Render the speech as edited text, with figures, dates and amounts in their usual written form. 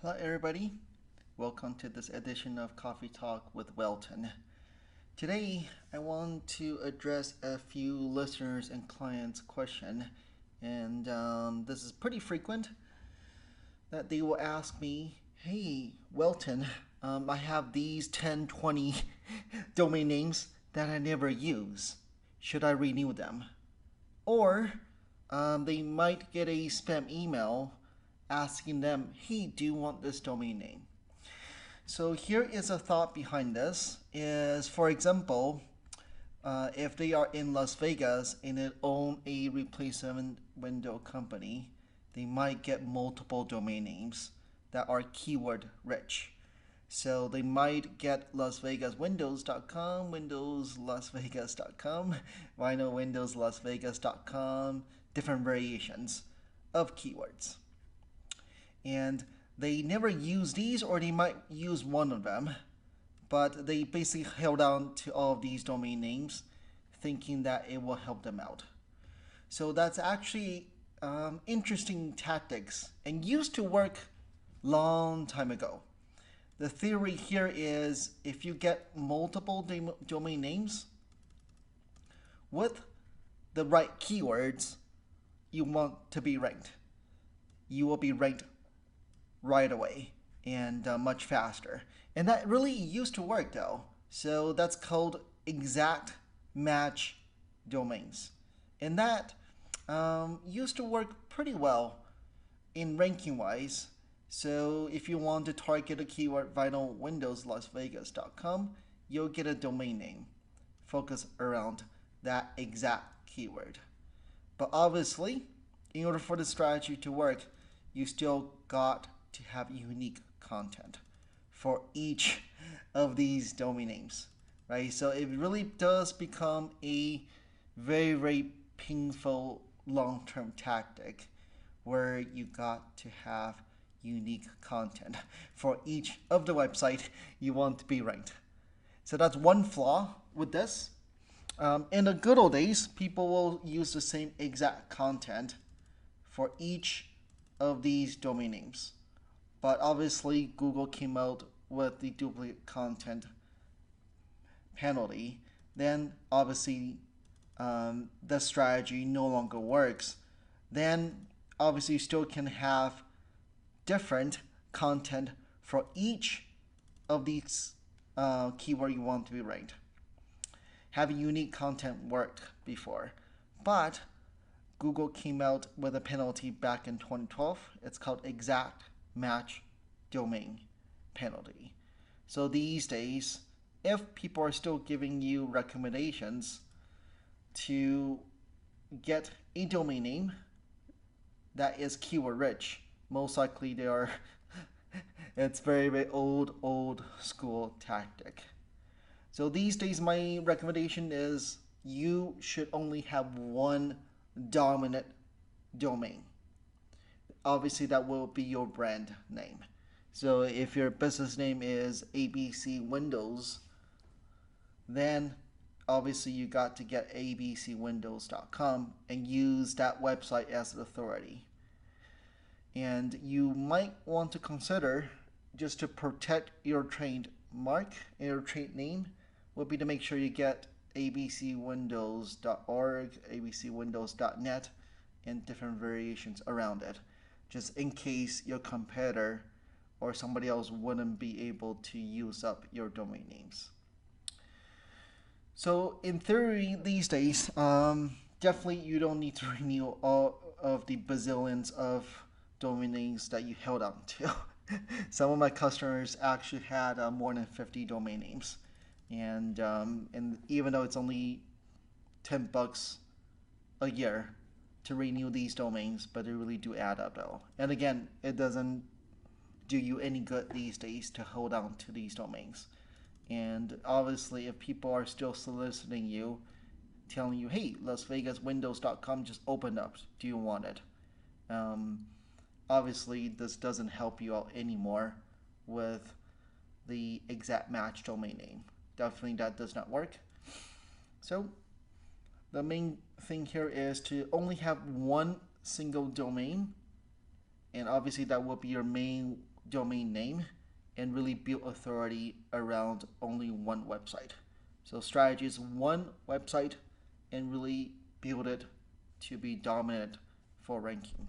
Hello, everybody. Welcome to this edition of Coffee Talk with Welton. Today, I want to address a few listeners and clients' question, and this is pretty frequent that they will ask me, "Hey, Welton, I have these 10, 20 domain names that I never use. Should I renew them?" Or they might get a spam email asking them, "Hey, do you want this domain name?" So here is a thought behind this is, for example, if they are in Las Vegas and they own a replacement window company, they might get multiple domain names that are keyword rich. So they might get LasVegasWindows.com, WindowsLasVegas.com, RhinoWindowsLasVegas.com, different variations of keywords. And they never use these, or they might use one of them, but they basically held on to all of these domain names thinking that it will help them out. So that's actually interesting tactics and used to work long time ago. The theory here is if you get multiple domain names with the right keywords you want to be ranked, you will be ranked right away and much faster. And that really used to work though. So that's called exact match domains. And that used to work pretty well in ranking wise. So if you want to target a keyword vinylwindowslasvegas.com, you'll get a domain name focused around that exact keyword. But obviously, in order for the strategy to work, you still got to have unique content for each of these domain names, right? So it really does become a very, very painful long-term tactic where you got to have unique content for each of the website you want to be ranked. So that's one flaw with this. In the good old days, people will use the same exact content for each of these domain names. But obviously, Google came out with the duplicate content penalty. Then, obviously, the strategy no longer works. Then, obviously, you still can have different content for each of these keyword you want to be ranked. Having unique content worked before, but Google came out with a penalty back in 2012. It's called exact match domain penalty. So these days, if people are still giving you recommendations to get a domain name that is keyword rich, most likely they are it's very, very old school tactic. So these days my recommendation is you should only have one dominant domain. Obviously that will be your brand name. So if your business name is ABC Windows, then obviously you got to get abcwindows.com and use that website as an authority. And you might want to consider, just to protect your trademark and your trade name, would be to make sure you get abcwindows.org, abcwindows.net, and different variations around it, just in case your competitor or somebody else wouldn't be able to use up your domain names. So in theory these days, definitely you don't need to renew all of the bazillions of domain names that you held on to. Some of my customers actually had more than 50 domain names, and even though it's only $10 a year to renew these domains, but they really do add up though. And again, it doesn't do you any good these days to hold on to these domains. And obviously, if people are still soliciting you, telling you, "Hey, LasVegasWindows.com just opened up. Do you want it?" Obviously, this doesn't help you out anymore with the exact match domain name. Definitely, that does not work. So, the main thing here is to only have one single domain, and obviously, that will be your main domain name and really build authority around only one website. So strategy is one website and really build it to be dominant for ranking.